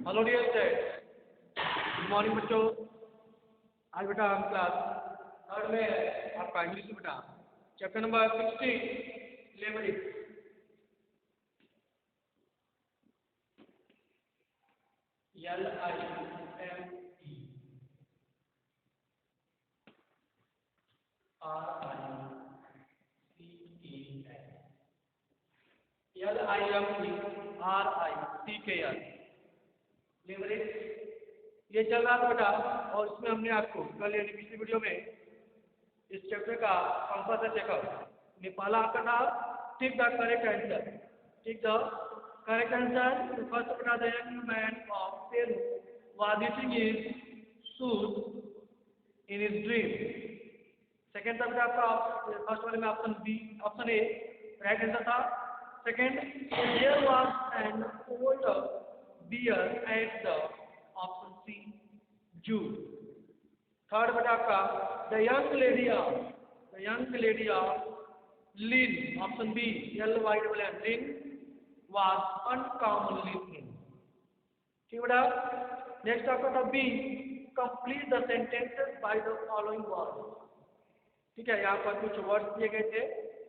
Hello dear students, good morning बच्चों। आज बेटा हम क्लास थर्ड में है आपका इंग्लिश में बेटा chapter number 60 labouring. LIMERICKR leverage ये चल रहा था बेटा, और इसमें हमने आपको कल यानी पिछली वीडियो में इस चैप्टर का कंपास चेकअप में पहला आपका था tick the correct answer. Tick the correct answer. तो फर्स्ट बेटा the young man of Peru was eating his suit in his dream. Second था बेटा आपका फर्स्ट वाले में option B, option A right answer था। Second, there was an old bear at the, option C zoo. Third बेटा आपका the young lady of Lynn, option B LYN Lynn was uncommonly thin. ठीक बेटा। Next आपका था B, complete the sentences by the following word. ठीक है, यहाँ पर कुछ वर्ड दिए गए थे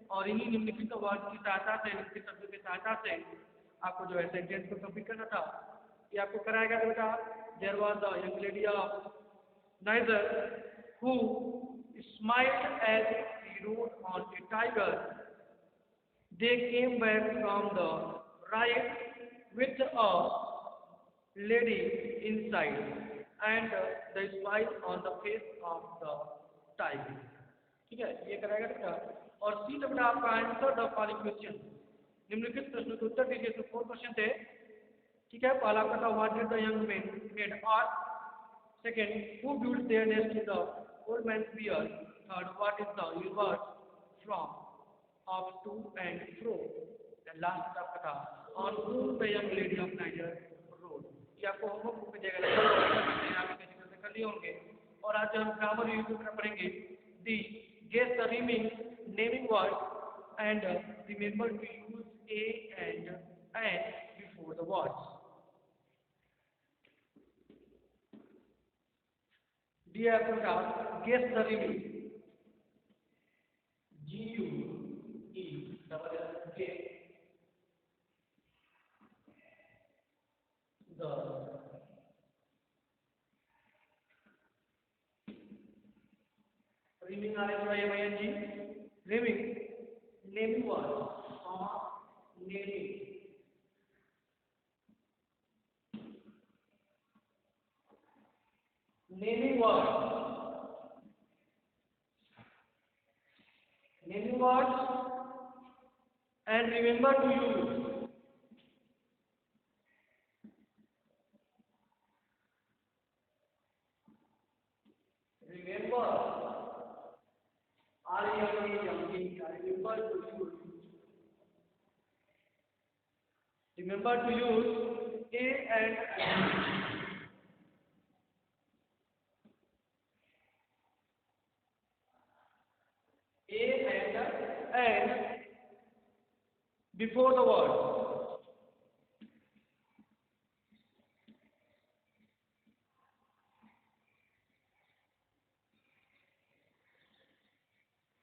और इन्हीं निम्नलिखित वर्ड की सहायता से, निम्नलिखित शब्दों की सहायता से आपको जो है सेंटेंस को कंप्लीट करना था। ये आपको कराया गया था बेटा। There was the young lady of Niger who smiled as he rode on a tiger. They came back from the ride with a lady inside and the smile on the face of the tiger. ठीक है, ये कराएगा बेटा। और सी बेटा आपका answer the following question. निम्नलिखित प्रश्नों के उत्तर दीजिए। तो 4 क्वेश्चन थे। ठीक है, पहला आपका था what did the young man made art. Second, who build their nest in the old man's beard. Third, what is the universe from of to and fro. And last आपका था on whom the young lady of Niger rode. ये आपको homework book में देगा, आप कैसे कैसे कर लिए होंगे। और आज हम ग्रामर रिव्यू करना पड़ेंगे। The guess the rhyming naming word and remember to use a and before the words. Dear Prakash, guess the riming. GUE the riming RHYMING riming naming word naming words and remember to use remember remember to use a and before the word.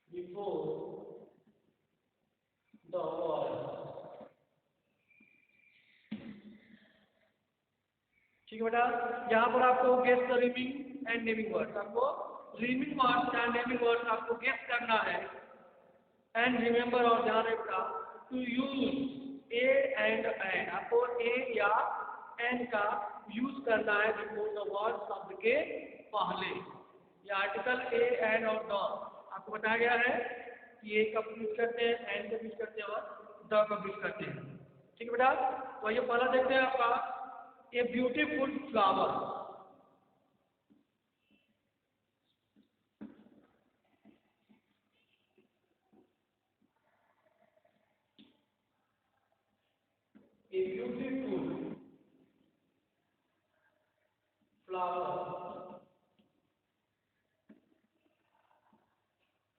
Before the word. ठीक है बेटा, यहाँ पर आपको guess the rhyming and naming words, आपको rhyming words and naming words आपको guess करना है। एंड रिमेंबर, और ध्यान रखना to use a and an, आपको ए या एन का यूज करना है बिफोर द वर्ड, शब्द के पहले। ये आर्टिकल ए एन और द आपको बताया गया है कि ए का यूज करते हैं, एन का यूज करते हैं और द का यूज करते हैं। ठीक है बेटा। तो ये पहला देखते हैं आपका a beautiful flower. A beautiful flower.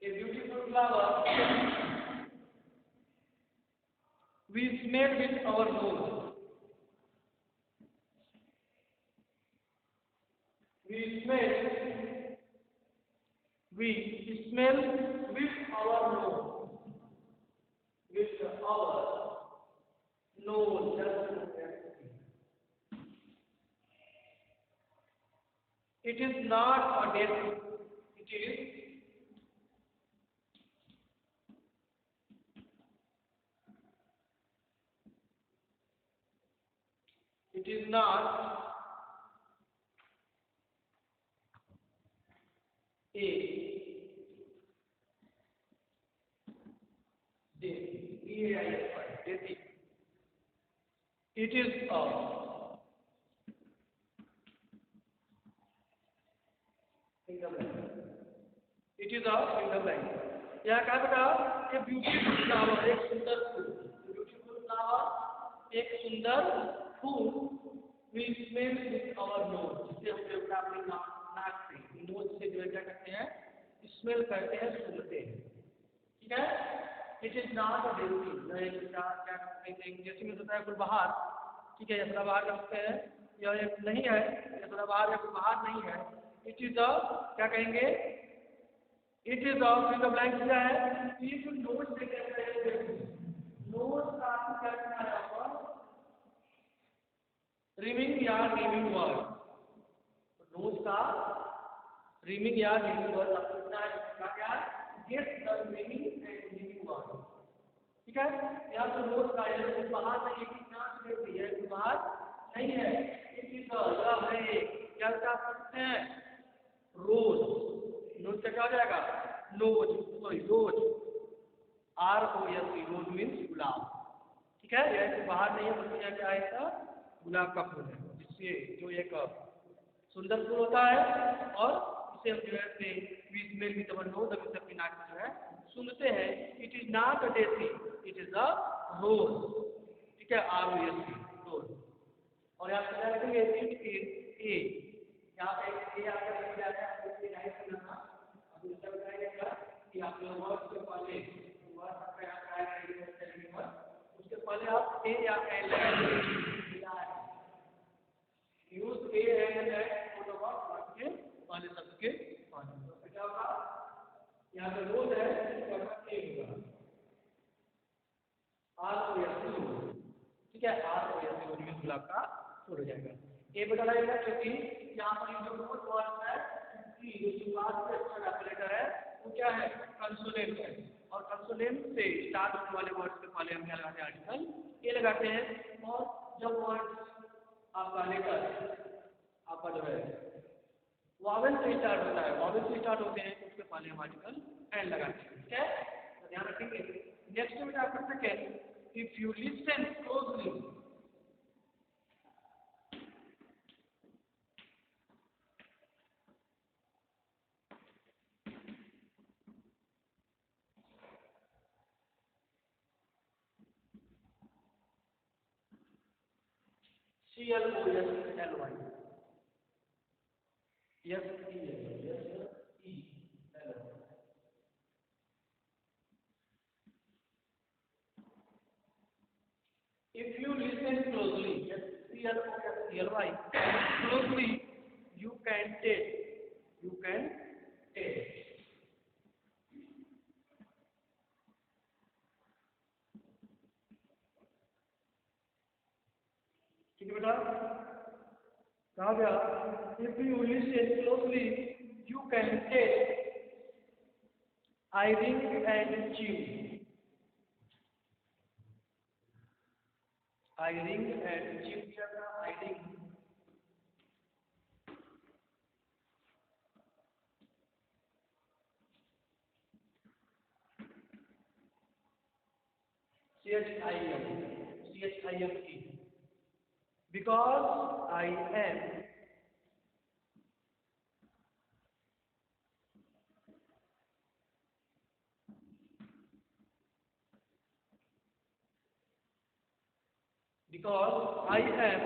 A beautiful flower we smell with our nose. We smell. We smell with our nose. With our nose. It is not a death. It is not a death. It is a finger blank. It is a finger blank. यहाँ क्या बेटा ये beautiful flower एक सुंदर फूल beautiful flower एक सुंदर फूल we smell with our nose जिसे हम लोग अपनी नाक से नोज से जो क्या करते हैं स्मेल करते हैं सूंघते हैं ठीक है it is not a Delphi क्या कहते हैं जैसे मैं बताया गुलबहार ठीक है ये सदाबहार का सकते हैं यह एक नहीं है ये सदाबहार या गुलबहार नहीं है इट इज अ क्या कहेंगे it is a finger blank क्या है ये जो नोज से कहते हैं नोज का क्या करना है रिमिंग या नेमिंग वर्ड नोज का रिमिंग या नेमिंग वर्ड आपको पता है इसका क्या get the rhyming and naming word ठीक है यहाँ तो नोज का है तो बाहर से एक नाक देती है तो बाहर नहीं है इट इज अ है क्या बता सकते हैं रोज नोज का क्या हो जाएगा नोज सॉरी रोज ROS रोज मीन्स गुलाब ठीक है यह बाहर नहीं है बल्कि यह क्या है गुलाब का फूल है जिससे जो एक सुंदर फूल होता है और इसे हम जो है अपने बीच में भी तब नोज अपनी नाक में जो है सुनते हैं it is not a daisy it is a rose ठीक है ROS रोज और यहाँ पे लिखेंगे इट इज ए यहाँ पे ए आकर लिख जाता है उसके राइट करना अब इसका बताएगा कि आप लोग वर्ड के पहले वर्ड आपका यहाँ आएगा उसके पहले आप ए या एल लगाएंगे use a and L for the word के पहले शब्द के पहले तो क्या होगा यहाँ पे रोज है इसका ए होगा ROS ठीक है ROS रोज गुलाब का फूल हो जाएगा ए बता रहेगा क्योंकि यहाँ पर जो रोज वर्ड है जो शुरुआत से अक्षर ऑपरेटर है वो क्या है कंसोनेंट है और कंसोनेंट से स्टार्ट होने वाले वर्ड्स के पहले हम क्या लगाते हैं आर्टिकल ए लगाते हैं और जब वर्ड आपका लेटर आपका जो है वॉवेल से स्टार्ट होता है वॉवेल से स्टार्ट होते हैं तो उसके पहले हम आर्टिकल एन लगाते हैं ठीक है तो ध्यान रखेंगे नेक्स्ट में आप कर सकते हैं if you listen closely CLOSLY If you listen closely, CLOSLY, closely, you can taste. ठीक है बेटा कहा गया if you listen closely you can taste I ring and chew I ring and chew क्या था I ring CHIME because I am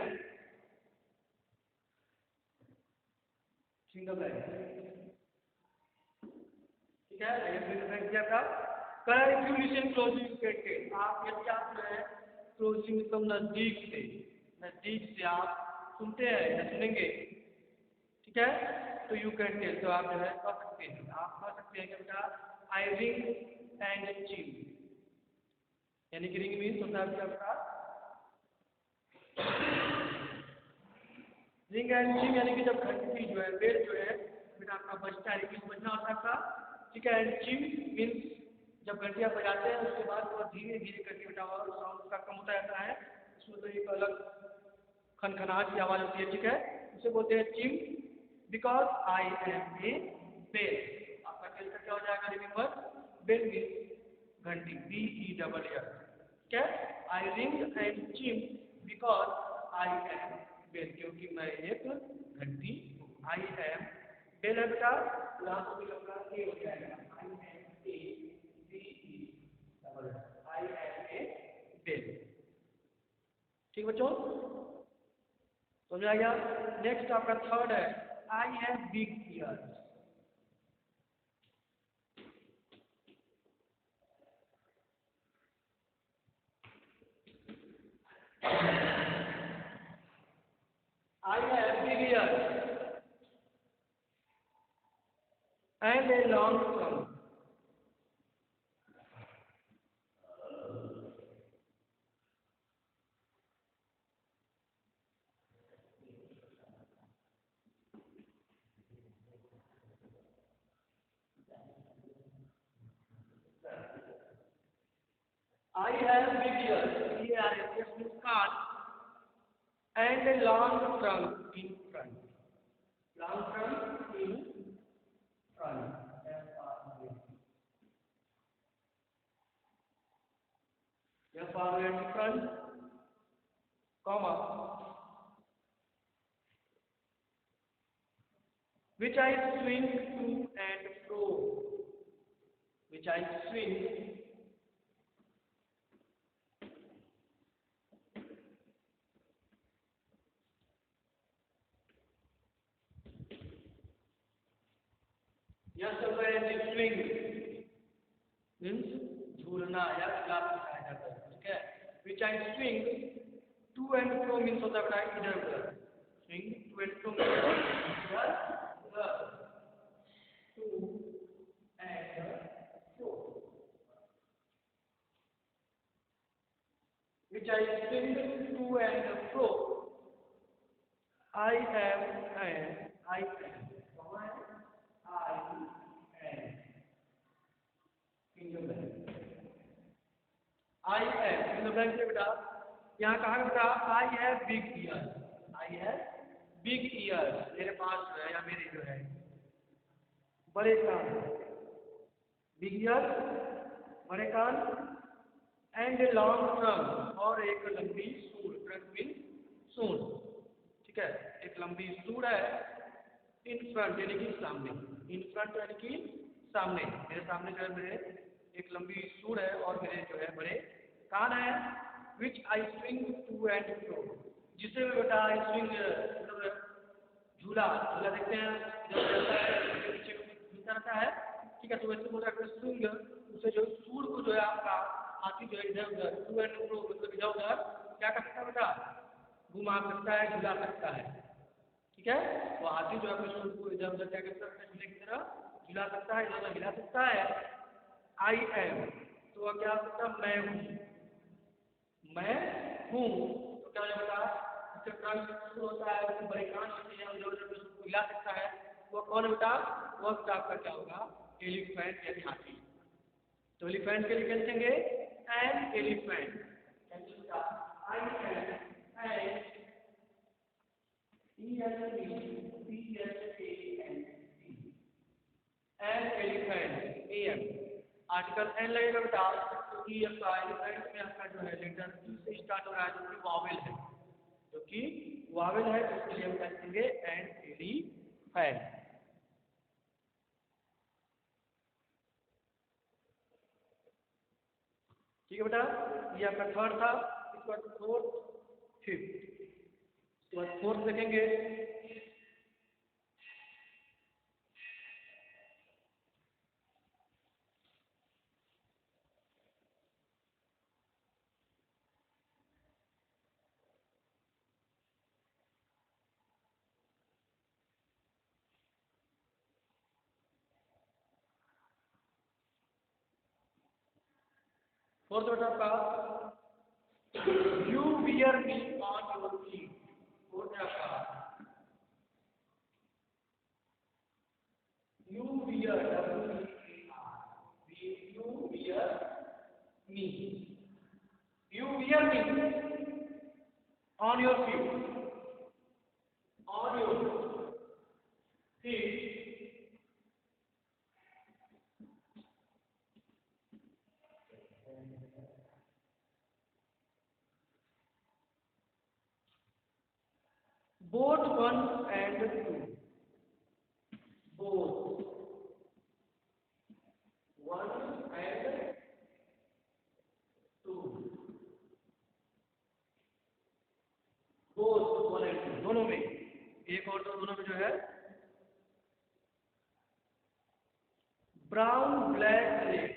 single line ठीक है क्या था colour if you listen closely करके आप यदि आप जो है क्लोजली मतलब नजदीक से आप सुनते हैं या सुनेंगे ठीक ठीक है। तो यू कैन टेल, तो आप जो है कह सकते हैं, आप कह सकते हैं कि बेटा आई रिंग एंड चिम, यानी कि रिंग मीन्स होता है बेटा रिंग एंड चिम, यानी कि जब घंटी जो है बेल जो है बेटा आपका बजता है, रिंग बजना होता है आपका, ठीक है। एंड चिम मीन्स जब घंटी आप बजाते हैं उसके बाद वो धीरे धीरे करके बेटा और साउंड उसका कम होता जाता है, उसमें तो एक अलग खनखनाहट की आवाज़ होती है, ठीक है। उसे बोलते हैं chime, because I am a bell. आपका टेल का क्या हो जाएगा, रिमेंबर बेल मीन्स घंटी, बी ई डबल एल, ठीक है। I ring and chime because I am bell, क्योंकि मैं एक घंटी हूँ। आई एम बेल है बेटा, लास्ट में आपका ए हो जाएगा, I am a B E double L, I am a bell. ठीक बच्चों, समझ आ गया। नेक्स्ट आपका थर्ड है, I have big ears. I have big ears and a long trunk. I have big ears, E-R-S, means card, and a long trunk in front. Long trunk in front. F-R in front, comma, which I swing to and fro. Which I swing यह सब है swing means झूलना या हिला सकता है जाता है, ठीक है। Which I swing to and fro means होता है इधर उधर, स्विंग टू एंड फ्रो इधर उधर, to and fro, which I swing to and fro, I am and I am I am in the blank से बेटा, यहाँ कहा बेटा I have big ears, I have big ears, मेरे पास जो है या मेरे जो है बड़े कान, बिग ईयर्स बड़े कान, एंड ए लॉन्ग ट्रंक और एक लंबी सूंड, ट्रंक मीन्स सूंड, ठीक है। एक लंबी सूंड है, इन फ्रंट यानी कि सामने, इन फ्रंट यानी कि सामने, मेरे सामने जो है मेरे एक लंबी सूंड है और मेरे जो है बड़े कान है। Which I swing to and fro, जिसे मैं बेटा आई स्विंग मतलब झूला, झूला देखते हैं जब चलता है पीछे झूलता रहता है, ठीक है। तो वैसे बोला स्विंग, उसे जो सूंड को जो है आपका हाथी जो है इधर उधर टू एंड फ्रो मतलब इधर उधर क्या कर सकता है बेटा, घुमा सकता है, झुला सकता है, ठीक है। वो हाथी जो है अपने सूंड को इधर उधर क्या कर सकता है, झूले की तरह झुला सकता है, इधर उधर हिला सकता है। आई एम, तो वह क्या हो सकता है, मैं हूँ, मैं हूँ, तो क्या हो बेटा, इससे ट्रंक शुरू होता है, उसकी बड़े कान होते हैं, उधर उधर उसको हिला सकता है, वह कौन है बेटा, वह बेटा आपका क्या होगा, एलिफेंट यानी हाथी। तो एलिफेंट के लिए क्या लिखेंगे, an elephant, I am an E L E P S A N T, an elephant, a an article an लगेगा बेटा, क्योंकि आपका एलिफेंट में आपका जो है लेटर ई से स्टार्ट हो रहा है, जो कि वावेल है, जो कि वावेल है, तो इसके लिए हम कहेंगे एन एलिफेंट। ठीक है बेटा, ये आपका थर्ड था, इसके बाद फोर्थ फिफ्थ, इसके बाद फोर्थ देखेंगे। फोर्थ बेटा आपका you wear me on your feet. Fourth है आपका you wear you wear me, you wear me on your feet, on your feet. Both 1 and 2, both 1 and 2, both 1 and 2 दोनों में, एक और दो दोनों में जो है brown black red,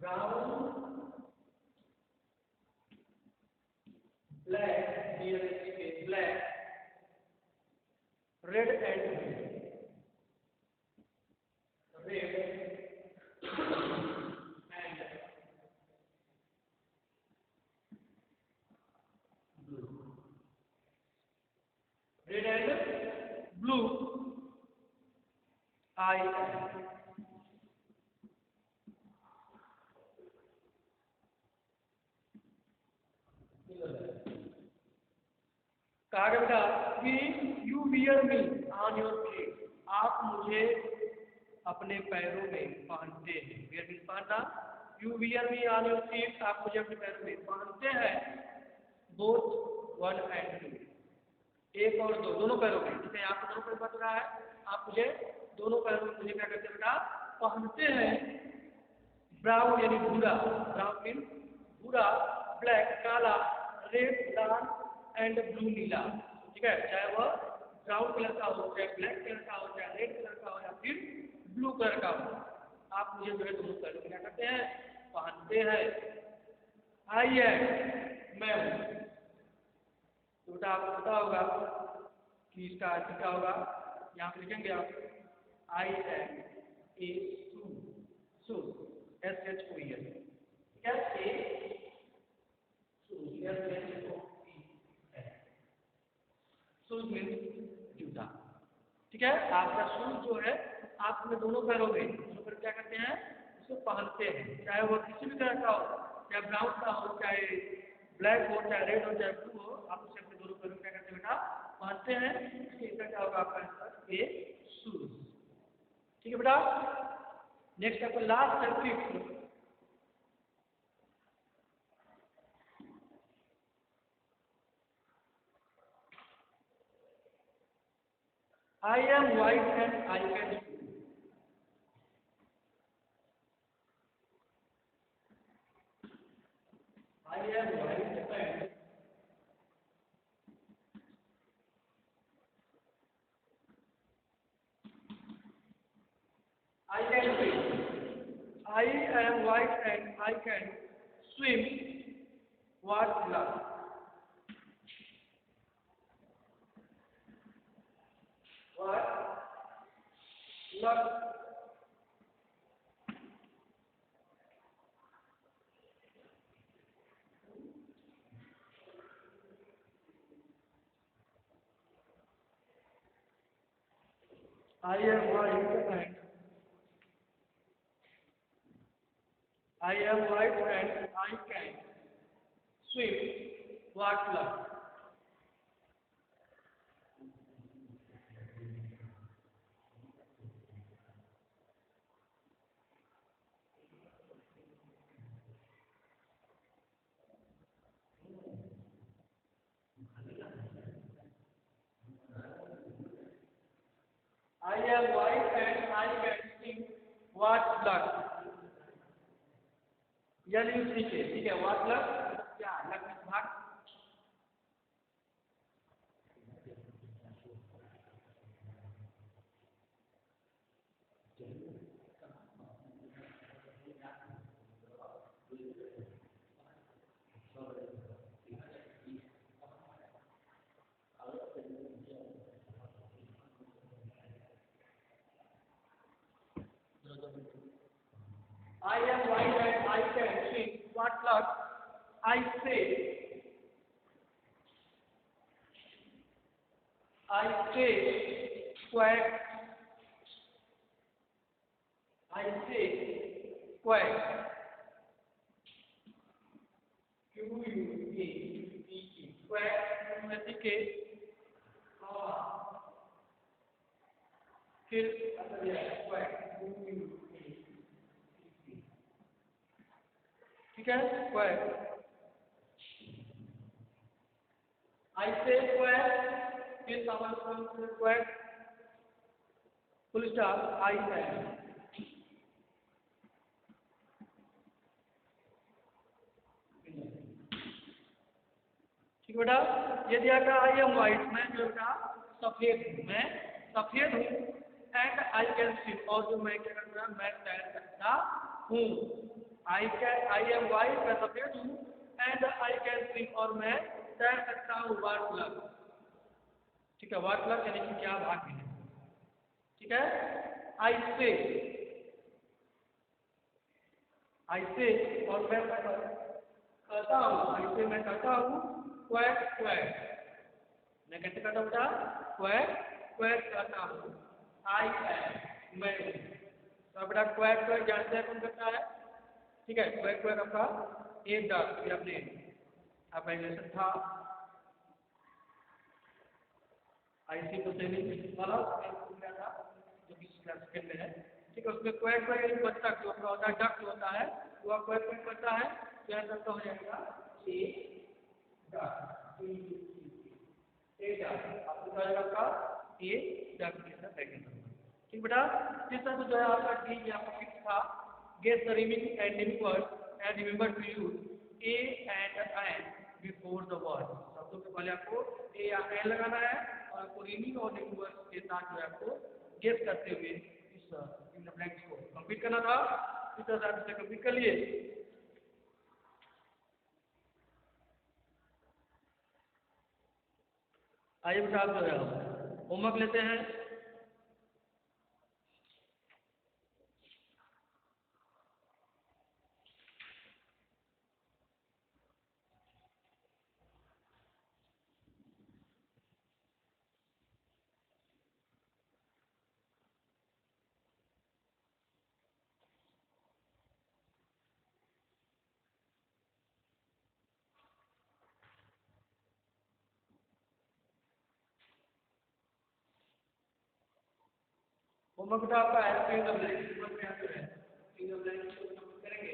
brown black black red and red and blue, red and blue I कहा गया बेटा कि you wear me on your feet, आप मुझे अपने पैरों में पहनते हैं। वियर मीन पहनना, you wear me on your feet, आप मुझे अपने पैरों में पहनते हैं। बोथ 1 and 2, एक और दो, दोनों पैरों में, जैसे यहाँ पर दोनों पैर बच रहा है, आप मुझे दोनों पैरों में मुझे क्या करते हैं बेटा, पहनते हैं। ब्राउन यानी भूरा, ब्राउन मीन भूरा, ब्लैक काला, रेड लाल एंड ब्लू नीला। ठीक है, चाहे वह ब्राउन कलर का हो, चाहे ब्लैक कलर का हो, चाहे रेड कलर का हो या फिर ब्लू कलर का हो, आप मुझे जो है दोनों पैरों में क्या करते हैं, पहनते हैं। आई एम, मैं हूँ। तो बेटा आपको पता होगा कि इसका अर्थ क्या होगा, यहाँ पे लिखेंगे आप I am a shoes, SHOES, क्या शूज मीन्स जूता। ठीक है, आपका शूज जो है आप अपने दोनों पैरों में, दोनों पैर क्या करते हैं, उसको पहनते हैं, चाहे वह किसी भी तरह का हो, चाहे ब्राउन का हो, चाहे ब्लैक हो, चाहे रेड हो, चाहे ब्लू हो, आप उसे अपने दोनों पैरों में क्या करते हैं बेटा, पहनते हैं। इसका क्या होगा आपका आंसर, ए शूज। ठीक है बेटा, नेक्स्ट आपका लास्ट है fifth. I am white and I can swim. I am white and I can swim. I am white and I can swim. What love? What love? I am white and I am white and I can swim. What love? I am white and I can swim. What love? LUCK, ठीक है, what love? क्या लग भाग? I say quack. I say quack. Q-U-A-C-K. Quack. C-K. फिर quack. Q-U-A-C-K. ठीक है, quack. I say quack. फिर सामान्य quack. Full stop. I am. ठीक बेटा, ये दिया था आई एम वाइट, मैं जो बेटा सफेद हूँ, मैं सफेद हूँ. एंड आई कैन स्विम, और जो मैं क्या करता हूँ, मैं तैर सकता हूँ. आई एम वाइट, मैं सफेद हूँ. एंड आई कैन स्विम, और मैं तैर सकता हूँ. वाट प्लग. ठीक है, वाट प्लग यानी कि क्या भाग है. ठीक है, आई से और मैं कहता हूँ, आई से मैं कहता हूँ क्वैक क्वैक. मैं कैसे कहता हूँ बेटा, क्वैक क्वैक कहता हूँ. आई एम, मैं हूँ. तो बेटा क्वैक क्वैक जानते हैं कौन करता है. ठीक है, क्वैक क्वैक आपका एक डाक आपने आपका इंग्लिश था आईसी तो ट्रेनिंग वाला था जो कि क्लास सेकंड में है. ठीक है, उसमें क्वैक क्वैक एक बच्चा जो आपका होता है, डक जो होता है वो क्वैक क्वैक करता है. तो यहाँ तक हो जाएगा ए डक. ए डक आपको क्या जाएगा आपका ए डक के साथ बैठेगा. ठीक बेटा, इस तरह जो है आपका डी यहाँ पर फिक्स था. Get the remaining and naming word and remember to use a and an before the word. शब्दों के पहले आपको ए या एन लगाना है और आपको रिमेनिंग और नेमिंग वर्ड के साथ जो है आपको गेस करते हुए इस इन द ब्लैंक्स को कंप्लीट करना था. इस तरह से आप इसे कंप्लीट कर लिए. आइए बेटा, आप जो है होमवर्क लेते हैं. होमवर्क बेटा आपका है फिंग द ब्लैंक्स. होमवर्क में जो है फिंग द ब्लैंक्स को कंप्लीट करेंगे.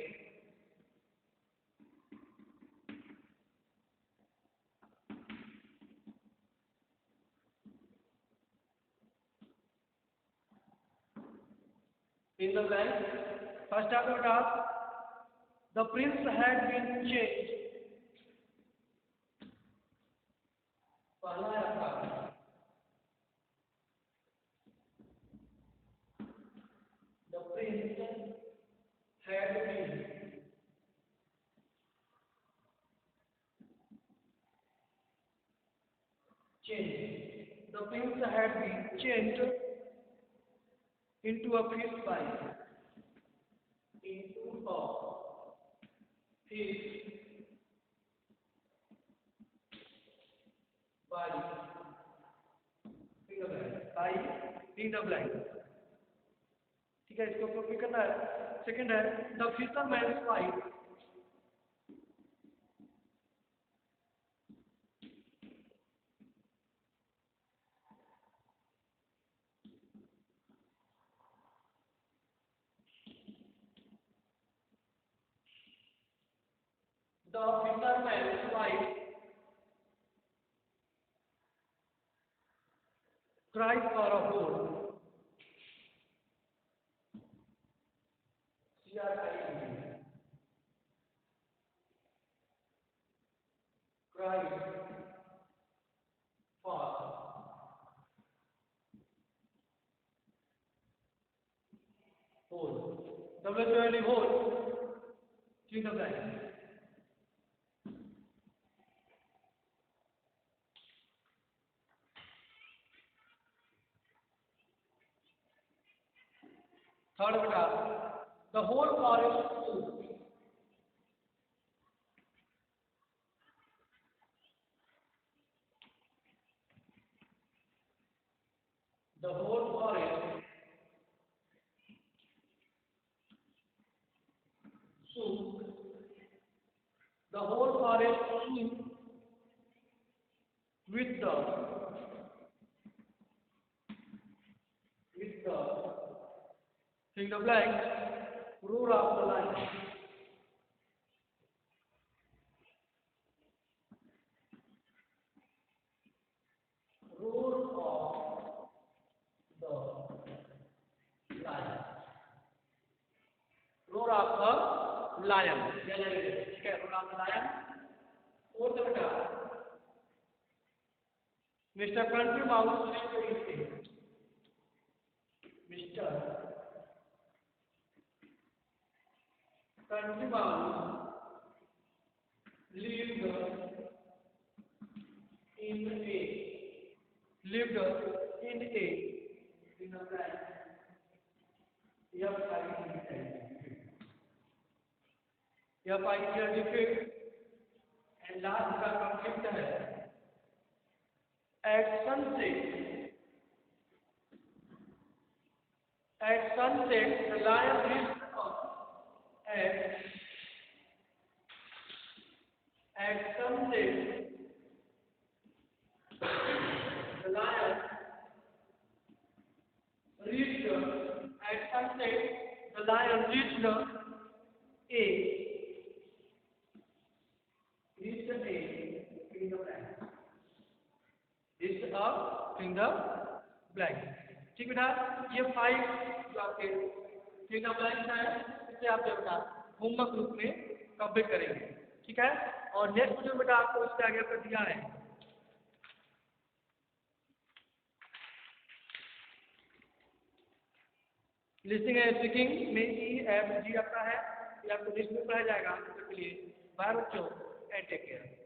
In the blank, first after task, the prince had been changed. पहला आपका the prince had been changed. The prince had been changed into a fish pie. Into a fish pie. Fill the blank. ठीक है, इसको copy करना है. Second है the fisherman's wife. The fisherman's wife cried for a hole. Cried for hole. W-O-L-E hole. Fill the blank. Third बेटा the hole forest forest soon with the fill the blank roar of the lion. Roar of the lion. Roar of the lion. ठीक है, roar of the lion. और बेटा mister country mouse mister country mouse lived in a lived in a यह five defeat and last का conflict है at sunset the lion reached at sunset the lion reached a fill the blank. ठीक बेटा, ये 5 जो आपके fill the blank है, इसे आप बेटा होमवर्क ग्रुप में कंप्लीट करेंगे, ठीक है। और नेक्स्ट वीडियो बेटा आपको इससे आगे कर दिया है लिसनिंग एंड स्पीकिंग में E F G आपका है, ये आपको लिस्ट में पढ़ाया जाएगा। के लिए बाय बच्चों एंड टेक केयर।